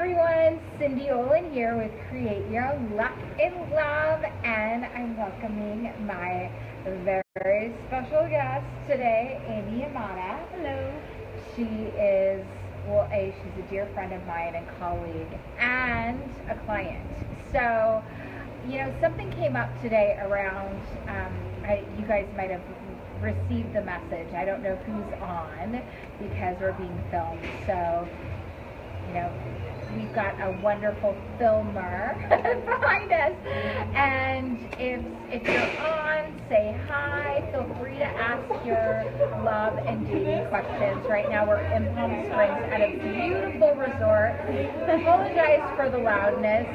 everyone, Cindy Olin here with Create Your Luck in Love, and I'm welcoming my very special guest today, Amy Amata. Hello. She is, she's a dear friend of mine and colleague and a client. So, something came up today around, you guys might have received the message. I don't know who's on because we're being filmed. So, we've got a wonderful filmer behind us. And if you're on, say hi. Feel free to ask your love and dating questions. Right now we're in Palm Springs at a beautiful resort. Apologize for the loudness.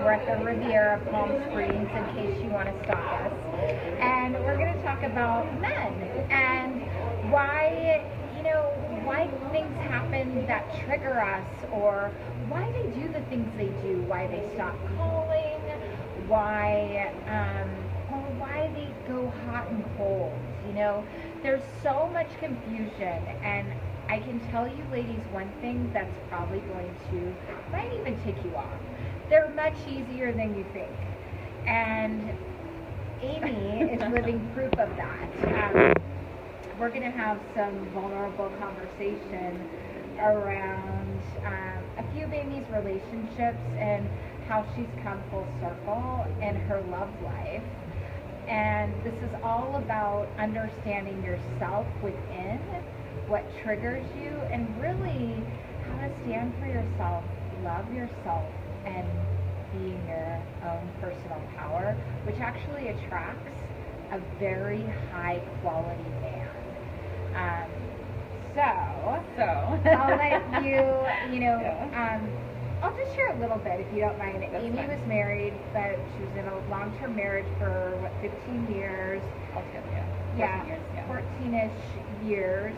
We're at the Riviera Palm Springs in case you want to stalk us. And we're going to talk about men and why things happen that trigger us, or why they do the things they do, why they stop calling, why they go hot and cold. There's so much confusion, and I can tell you ladies one thing that's probably going to, might even tick you off. They're much easier than you think. And Amy is living proof of that. We're going to have some vulnerable conversation around a few of Amy's relationships and how she's come full circle in her love life. And this is all about understanding yourself within, what triggers you, and really how to stand for yourself, love yourself, and being your own personal power, which actually attracts a very high quality man. So I'll let you, I'll just share a little bit if you don't mind. That's Amy fine. was married, but she was in a long-term marriage for, 15 years? Altogether, Yeah, 14 years, yeah. 14-ish years.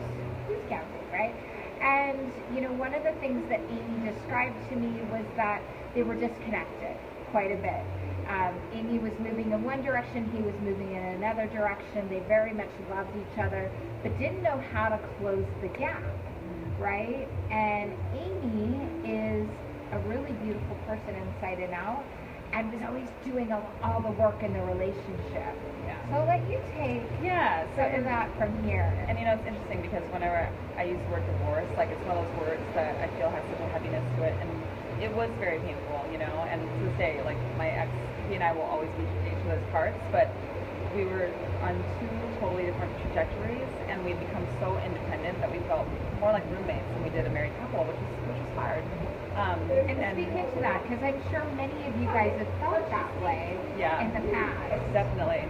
Who's counting, right? And, one of the things that Amy described to me was that they were disconnected quite a bit. Amy was moving in one direction, he was moving in another direction. They very much loved each other, but didn't know how to close the gap, right? And Amy is a really beautiful person inside and out, and was always doing all the work in the relationship. Yeah. So I'll let you take some of that from here. And it's interesting because whenever I use the word divorce, it's one of those words that I feel has such a heaviness to it, and it was very painful, and to this day, my ex, he and I will always be each other's parts, but we were on two totally different trajectories, and we'd become so independent that we felt more like roommates than we did a married couple, which was hard. And speak into that, because I'm sure many of you guys have felt that way in the past. Definitely.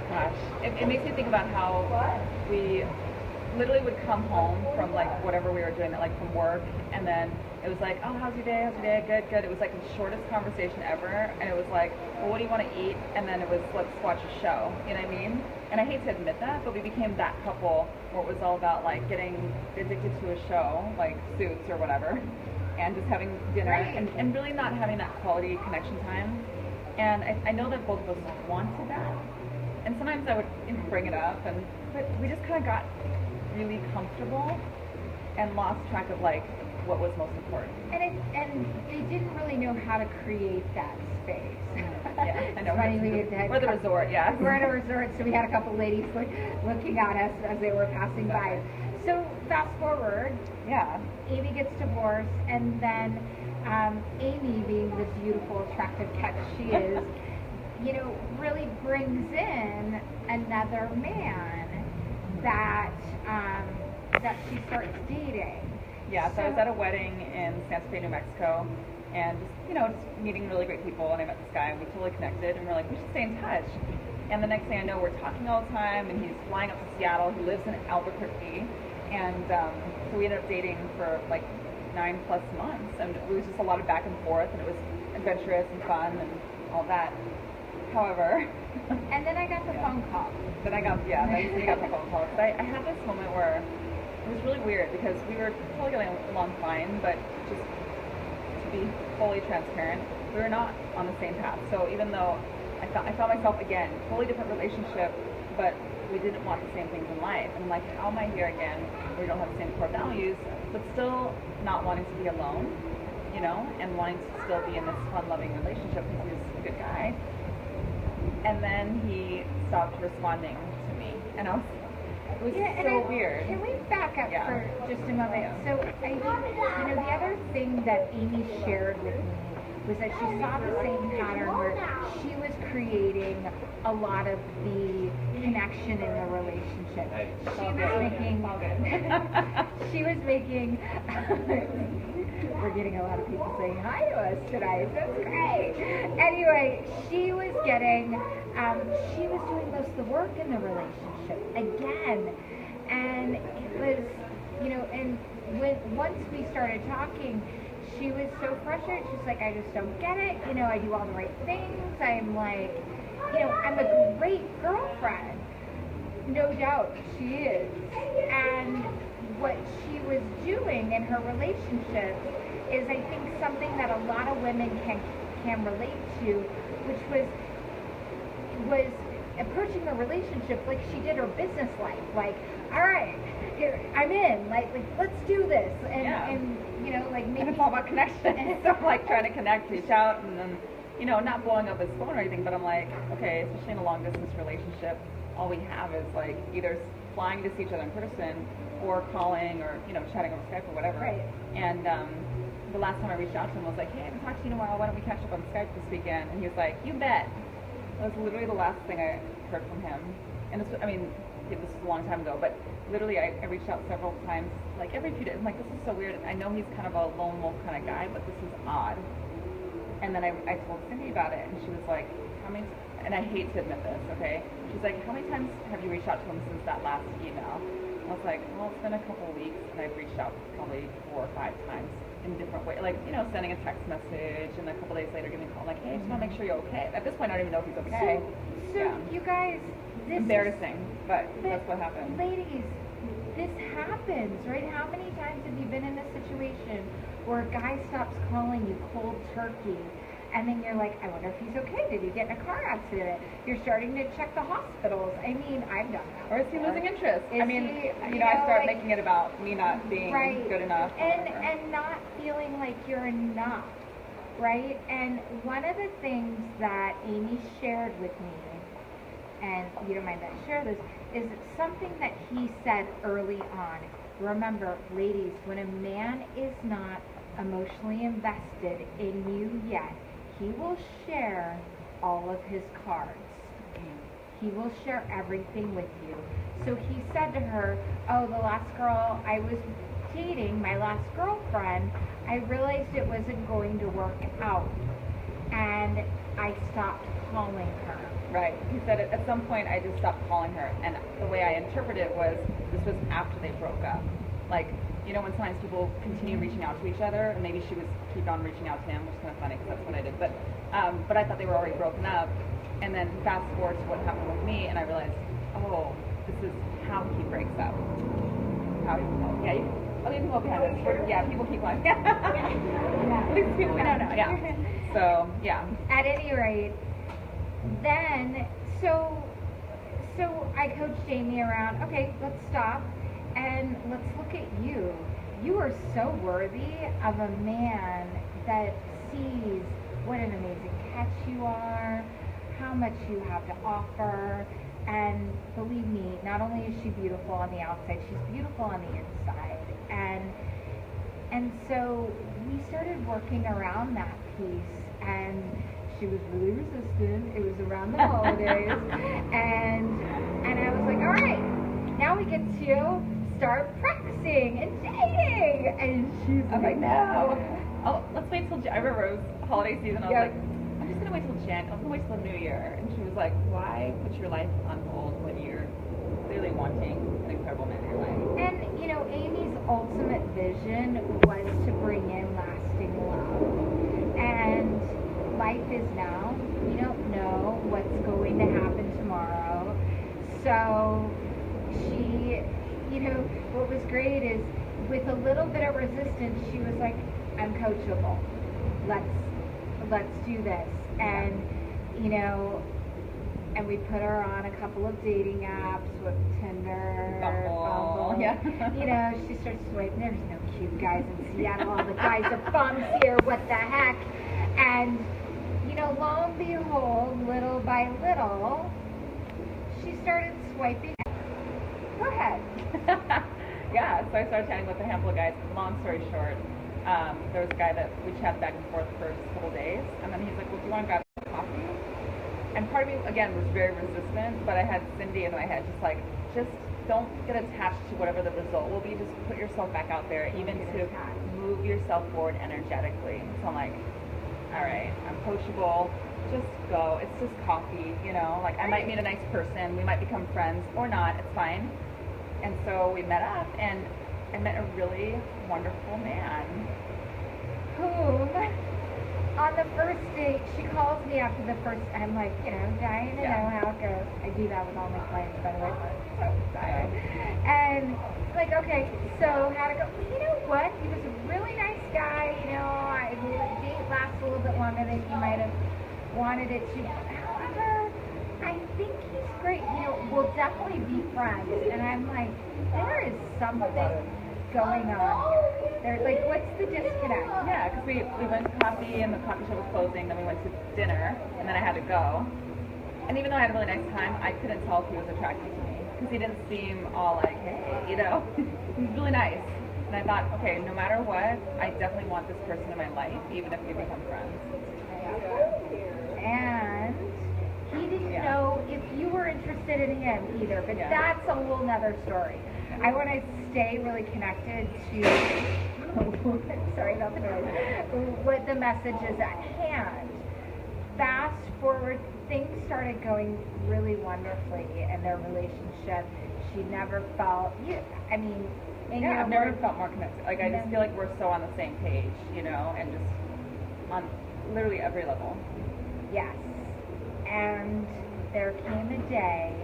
Gosh, it makes me think about how we literally would come home from whatever we were doing, from work, and then it was like, oh, how's your day? Good. It was the shortest conversation ever, and it was like, well, what do you want to eat? And then it was, let's watch a show. You know what I mean? And I hate to admit that, but we became that couple where it was all about getting addicted to a show, like Suits or whatever, and just having dinner and really not having that quality connection time. And I know that both of us wanted that, and sometimes I would bring it up, but we just kind of got really comfortable and lost track of what was most important. And they didn't really know how to create that space. Yeah, I know. Funny, we're the resort, yeah. We're at a resort, so we had a couple ladies looking at us as they were passing by. So fast forward, Amy gets divorced, and then Amy, being the beautiful, attractive catch she is, really brings in another man that she starts dating. Yeah, so I was at a wedding in Santa Fe, New Mexico, and just meeting really great people, and I met this guy, and we totally connected, and we're like, we should stay in touch. And the next thing I know, we're talking all the time, and he's flying up to Seattle. He lives in Albuquerque, and so we ended up dating for 9+ months, and it was just a lot of back and forth, and it was adventurous and fun and all that. However, and then I got the phone call. Then I got the phone call. But I had this moment where it was really weird because we were totally getting along fine, but just to be fully transparent, we were not on the same path. So even though I found myself again, totally different relationship, but we didn't want the same things in life. And I'm like, how am I here again? We don't have the same core values, but still not wanting to be alone, you know, and wanting to still be in this fun-loving relationship because he's a good guy. And then he stopped responding to me, and it was so weird. Can we back up for just a moment? So I think, the other thing that Amy shared with me was that she saw the same pattern where she was creating a lot of the connection in the relationship. She was making we're getting a lot of people saying hi to us tonight. That's great. Anyway, she was doing most of the work in the relationship again. And it was, and once we started talking, she was so frustrated. She's like, I just don't get it. I do all the right things. I'm like, I'm a great girlfriend. No doubt she is. And what she was doing in her relationship is, I think, something that a lot of women can relate to, which was approaching the relationship like she did her business life. Like, all right, here, I'm in. Like let's do this. And maybe and it's all about connection. So I'm like trying to connect, reach out, and then, not blowing up his phone or anything, but I'm like, okay, especially in a long distance relationship, all we have is like either flying to see each other in person or calling or, chatting over Skype or whatever. Right. And the last time I reached out to him, I was like, hey, I haven't talked to you in a while. Why don't we catch up on Skype this weekend? And he was like, you bet. That was literally the last thing I heard from him. And this was a long time ago, but literally I reached out several times, like every few days. I'm like, this is so weird. I know he's kind of a lone wolf kind of guy, but this is odd. And then I told Cindy about it, and she was like, and I hate to admit this, okay? She's like, how many times have you reached out to him since that last email? I was like, well, it's been a couple of weeks, and I've reached out probably 4 or 5 times in different ways, like, sending a text message, and a couple days later giving a call, like, hey, I just want to make sure you're okay. At this point, I don't even know if he's okay. So you guys, this embarrassing, but that's what happened. Ladies, this happens, right? How many times have you been in a situation where a guy stops calling you cold turkey, and then you're like, I wonder if he's okay. Did he get in a car accident? You're starting to check the hospitals. I mean, I've done that. Or is he losing interest? I start making it about me not being good enough. And not feeling like you're enough, right? And one of the things that Amy shared with me, and you don't mind that I share this, is something that he said early on. Remember, ladies, when a man is not emotionally invested in you yet, he will share all of his cards. He will share everything with you. So he said to her, oh, the last girl I was dating, my last girlfriend, I realized it wasn't going to work out. And I stopped calling her. Right. He said at some point I just stopped calling her. And the way I interpreted it was, this was after they broke up. Like, when sometimes people continue reaching out to each other, and maybe she was keep on reaching out to him, which is kind of funny because that's what I did. But I thought they were already broken up. And then fast forward to what happened with me, and I realized, oh, this is how he breaks up. How he, you can go behind this. People keep on. These people we know now. Yeah. So yeah. At any rate, then so I coached Amy around. Okay, let's stop. And let's look at you. You are so worthy of a man that sees what an amazing catch you are, how much you have to offer, and believe me, not only is she beautiful on the outside, she's beautiful on the inside. And so we started working around that piece, and she was really resistant. It was around the holidays, and I was like, all right, now we get to start practicing and dating. And she's like, no. Oh, let's wait till I remember it was holiday season. I was like, I'm just gonna wait till Jan. I'm gonna wait till the New Year. And she was like, why put your life on hold when you're clearly wanting an incredible man in your life? And Amy's ultimate vision was to bring in lasting love. And life is now. We don't know what's going to happen tomorrow. So she, what was great is with a little bit of resistance, she was like, I'm coachable. Let's do this. And, and we put her on a couple of dating apps with Tinder, Bumble. Yeah. You know, she starts swiping. There's no cute guys in Seattle. All the guys are bums here. What the heck? And you know, lo and behold, little by little, she started swiping. Go ahead. Yeah, so I started chatting with a handful of guys. Long story short, there was a guy that we chatted back and forth for just a couple days, and then he's like, well, do you want to grab a coffee? And part of me, again, was very resistant, but I had Cindy in my head, just don't get attached to whatever the result will be. Just put yourself back out there, even to move yourself forward energetically. So I'm like, all right, I'm coachable. Just go. It's just coffee, you know. Like, I might meet a nice person. We might become friends or not. It's fine. And so we met up, and I met a really wonderful man. Whom, on the first date, she calls me after the first. I'm like, you know, dying to know how it goes. I do that with all my clients, by the way. I'm so excited. And like, okay, so how'd it go? Well, you know what? He was a really nice guy. You know, the date lasts a little bit longer than you might have wanted it to. However, I think he's great. You know, we'll definitely be friends. And I'm like, there is something going on here. There's like, what's the disconnect? Yeah, because we went to coffee, and the coffee shop was closing. Then we went to dinner, and then I had to go. And even though I had a really nice time, I couldn't tell if he was attracted to me because he didn't seem all like, hey, you know. He was really nice. And I thought, okay, no matter what, I definitely want this person in my life, even if we become friends. And he didn't know if you were interested in him either, but that's a whole nother story. I want to stay really connected to, sorry about the noise, what the message is at hand. Fast forward, things started going really wonderfully in their relationship. She never felt, I mean, I've never felt more connected. Like, I just feel like we're so on the same page, you know, and just on literally every level. Yes. And there came a day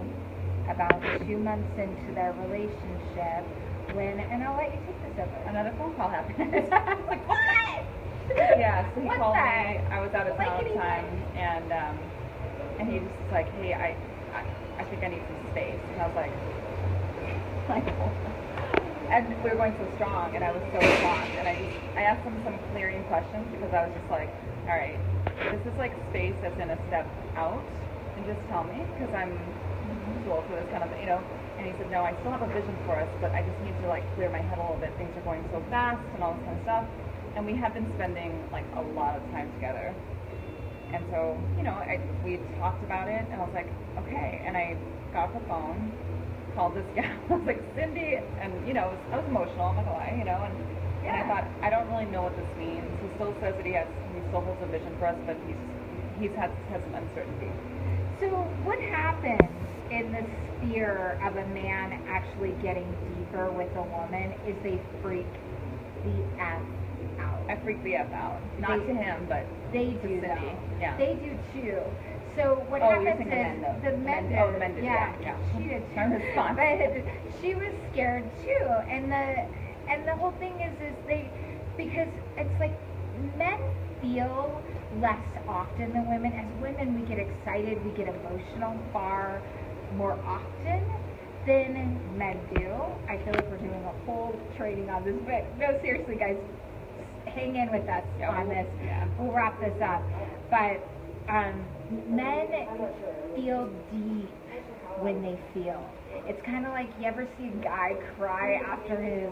about 2 months into their relationship when, and I'll let you take this over. Another phone call happened. Like, what? Yeah, so he What called the? me. I was out of town at the time, and he just was like, hey, I think I need some space. And I was like, and we were going so strong, and I was so shocked, and I asked him some clearing questions because I was just like, all right, this is like space that's in a step out, and just tell me, because I'm too old for this kind of, you know. And he said, no, I still have a vision for us, but I just need to like clear my head a little bit. Things are going so fast and all this kind of stuff. And we have been spending like a lot of time together. And so, you know, we talked about it, and I was like, okay. And I got off the phone, called this guy. I was like, Cindy, and you know, I was emotional. I'm not gonna lie, you know. And I thought, I don't really know what this means. He still says that he still holds a vision for us, but he's had some uncertainty. So what happens in the sphere of a man actually getting deeper with a woman is they freak the F out. I freaked the F out. Not to him, but they to do. Cindy. Yeah. They do too. So what you're happens thinking is the men did. Oh, the men did. Yeah. She did too. Her response. But she was scared too, and the whole thing is because it's like men feel less often than women. As women, we get excited, we get emotional far more often than men do. I feel like we're doing a whole training on this, but no, seriously, guys, hang in with us on this. Yeah. We'll wrap this up. But men feel deep when they feel. It's kind of like, you ever see a guy cry after his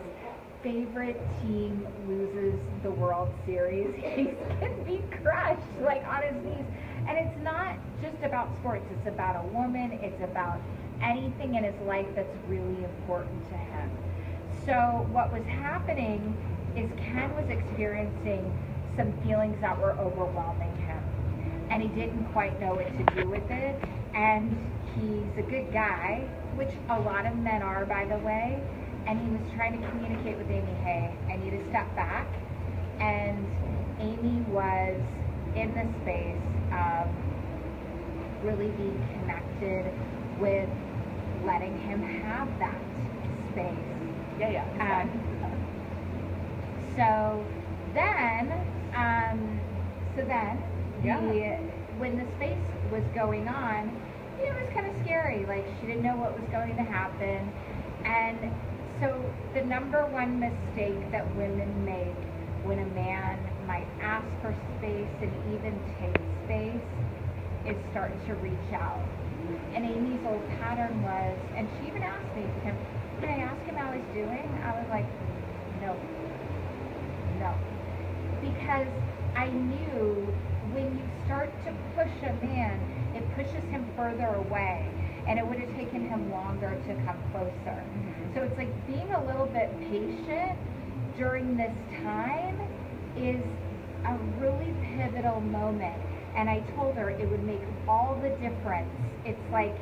favorite team loses the World Series? He's gonna be crushed, like on his knees. And it's not just about sports, it's about a woman, it's about anything in his life that's really important to him. So what was happening is Ken was experiencing some feelings that were overwhelming him, and he didn't quite know what to do with it. And he's a good guy, which a lot of men are, by the way, and he was trying to communicate with Amy, hey, I need to step back. And Amy was in the space of really being connected with letting him have that space. Yeah. So then, when the space was going on, you know, it was kind of scary. Like, she didn't know what was going to happen. And so the number one mistake that women make when a man might ask for space and even take space is start to reach out. And Amy's old pattern was, and she even asked me, can I ask him how he's doing? I was like, no. Because I knew when you start to push a man, it pushes him further away. And it would have taken him longer to come closer. So it's like being a little bit patient during this time is a really pivotal moment. And I told her it would make all the difference. It's like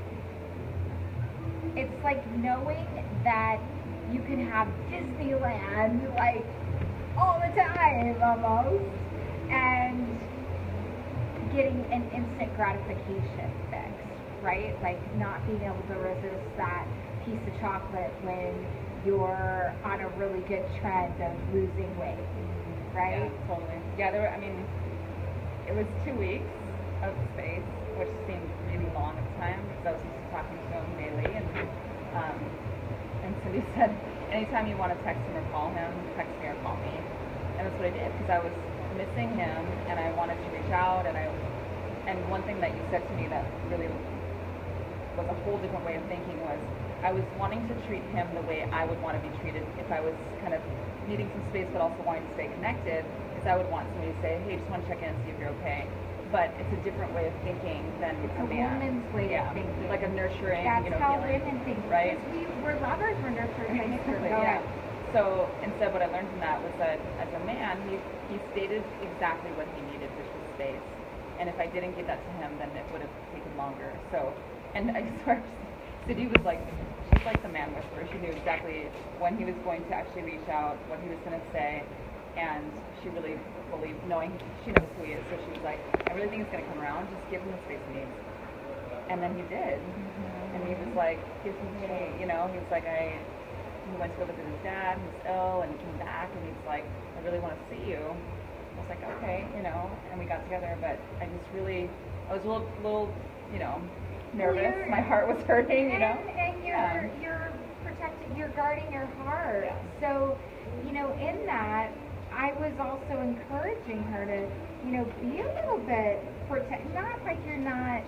knowing that you can have Disneyland like all the time almost, and getting an instant gratification fix, right? Like not being able to resist that piece of chocolate when you're on a really good trend of losing weight, right? Yeah, totally. Yeah, it was 2 weeks of space, which seemed really long at the time because I was used to talking to him daily, and Cindy said, anytime you want to text him or call him, text me or call me. And that's what I did because I was missing him and I wanted to reach out, and one thing that you said to me that really was a whole different way of thinking was I was wanting to treat him the way I would want to be treated if I was kind of needing some space but also wanting to stay connected, because I would want somebody to say, hey, just want to check in and see if you're okay. But it's a different way of thinking than It's a a man. woman's way Yeah, of thinking. like a nurturing, That's how feeling. women think, right? Because we're lovers, we're nurturers. Exactly, yeah. So instead, what I learned from that was that as a man, he stated exactly what he needed, which was space. And if I didn't give that to him, then it would have taken longer. So, and I swear, Cindy was like, she's like the man whisperer. She knew exactly when he was going to actually reach out, what he was going to say, and she really believed, knowing she knows who he is. So she was like, I really think it's going to come around. Just give him the space he needs. And then he did. And he was like, gives me, he was like, he went to go visit his dad, who's ill, and he came back, and he's like, I really want to see you. I was like, okay, and we got together, but I was a little, nervous. My heart was hurting, And you're protecting, you're guarding your heart. Yeah. So, in that, I was also encouraging her to, be a little bit not like you're not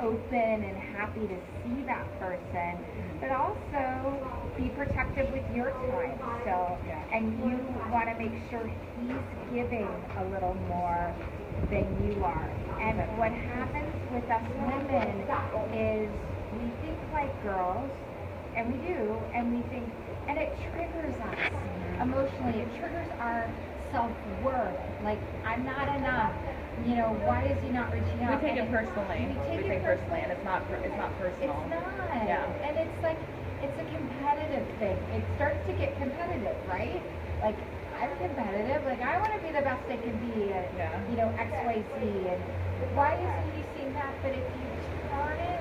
open and happy to see that person, but also be protective with your time still. Yeah. And you want to make sure he's giving a little more than you are. And what happens with us women is we think like girls, and we do, and we think, and it triggers us emotionally. It triggers our self-worth. Like, I'm not enough. Why is he not reaching out? We take it personally. We take it personally, and it's not personal. It's not. Yeah. And it's like, it's a competitive thing. It starts to get competitive, right? Like, I'm competitive. Like, I want to be the best I can be at, X, Y, Z. And why isn't he seeing that? But if you turn it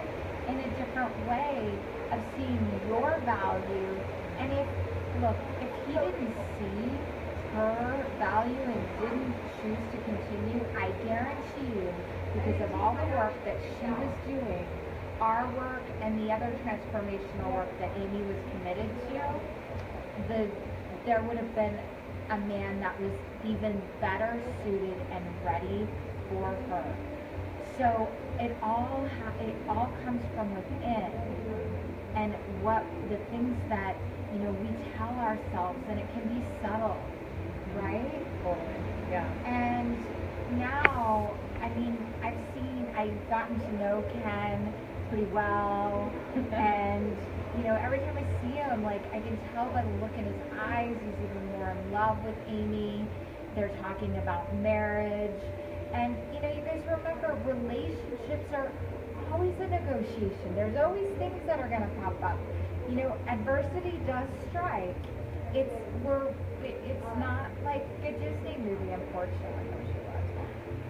in a different way of seeing your value, and if he didn't see her value and didn't choose to continue, I guarantee you, because of all the work that she was doing, our work and the other transformational work that Amy was committed to, there would have been a man that was even better suited and ready for her. So it all comes from within, and what the things that we tell ourselves, and it can be subtle, right? Totally. Yeah. And now, I've gotten to know Ken pretty well, and every time I see him, like, I can tell by the look in his eyes, he's even more in love with Amy. They're talking about marriage, and you guys remember, relationships are always a negotiation. There's always things that are going to pop up. Adversity does strike. It's not like a Disney movie, unfortunately.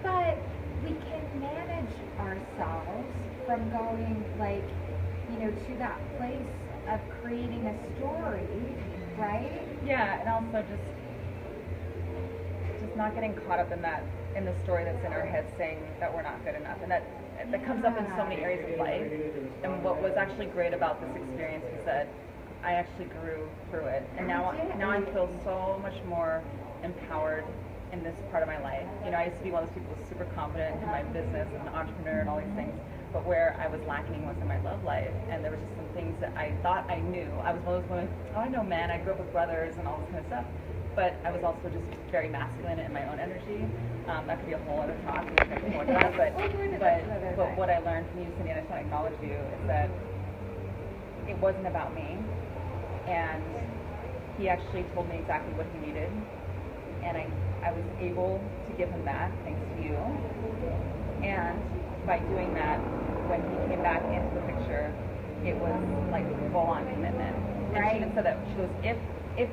But we can manage ourselves from going to that place of creating a story, right? Yeah, and also just not getting caught up in the story that's in our heads saying that we're not good enough, and that comes up in so many areas of life. And what was actually great about this experience was that I actually grew through it, and now I feel so much more empowered in this part of my life. You know, I used to be one of those people who was super confident in my business and an entrepreneur and all these things, but where I was lacking was in my love life, and there was just some things that I thought I knew. I was one of those women, oh, I know men, I grew up with brothers and all this kind of stuff, but I was also just very masculine in my own energy. That could be a whole other talk, we can go into that, but what I learned from you, Cindy, and I just want to acknowledge you, is that it wasn't about me, and he actually told me exactly what he needed, and I was able to give him that thanks to you. And by doing that, when he came back into the picture, it was like full-on commitment. And she even said that, she goes, if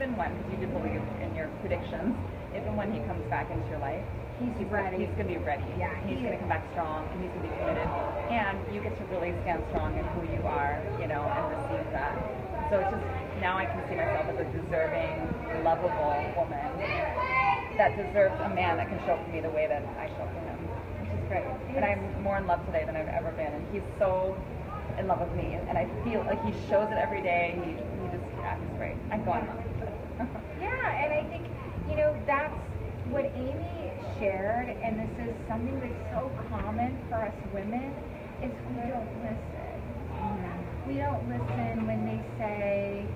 and when, because you did believe in your predictions, if and when he comes back into your life, he's ready. He's going to be ready. Yeah, he's going to come back strong, and he's going to be committed. And you get to really stand strong in who you are, you know, and receive that. So it's just, now I can see myself as a deserving, lovable woman that deserves a man that can show up for me the way that I show up for him, which is great. And I'm more in love today than I've ever been, and he's so in love with me, and I feel like he shows it every day. He just, yeah, he's great. I go on love. Yeah, and I think, you know, that's what Amy shared, and this is something that's so common for us women, is we don't listen. We don't listen when they say,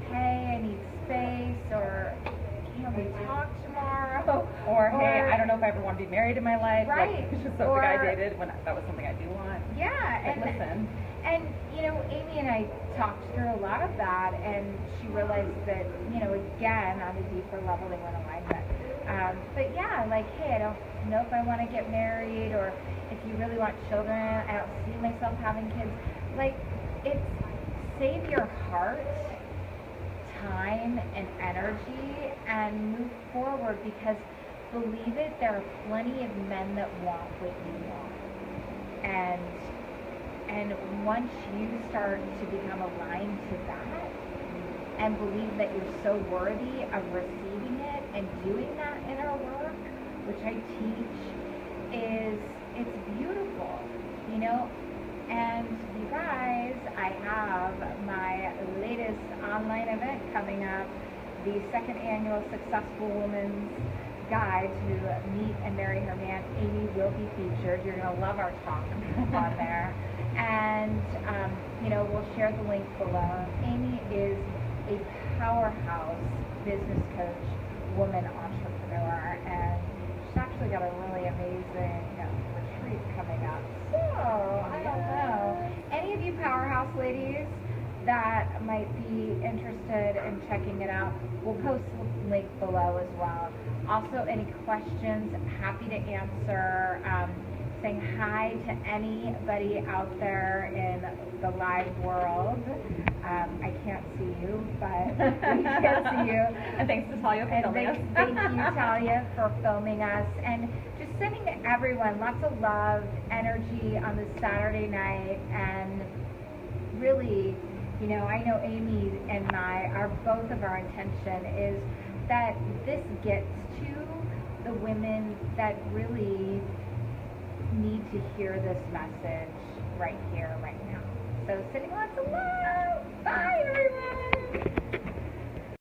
hey, I need space, or can we talk tomorrow? Or hey, I don't know if I ever want to be married in my life. Right. Like, it's just something I dated when that was something I do want. Yeah. But listen. And, you know, Amy and I talked through a lot of that, and she realized that, you know, again, on a deeper level, they weren't aligned. But yeah, like, hey, I don't know if I want to get married, or if you really want children, I don't see myself having kids. Like, it's save your heart, time, and energy, and move forward, because believe it, there are plenty of men that want what you want. And once you start to become aligned to that and believe that you're so worthy of receiving it and doing that inner work, which I teach, it's beautiful, you know. And you guys, I have my latest online event coming up, the second annual Successful Woman's Guide to Meet and Marry Her Man. Amy will be featured. You're going to love our talk on there. And, you know, we'll share the link below. Amy is a powerhouse business coach, woman entrepreneur, and she's actually got a really amazing retreat coming up. So, I don't know. Any of you powerhouse ladies that might be interested in checking it out, we'll post the link below as well. Also, any questions, happy to answer. Saying hi to anybody out there in the live world. I can't see you, but we can see you. And thanks to Talia for filming us. Thank you, Talia, for filming us. And just sending to everyone lots of love, energy on this Saturday night. And really, you know, I know Amy and both of our intention is that this gets to the women that really need to hear this message right here, right now. So sending lots of love. Bye, everyone.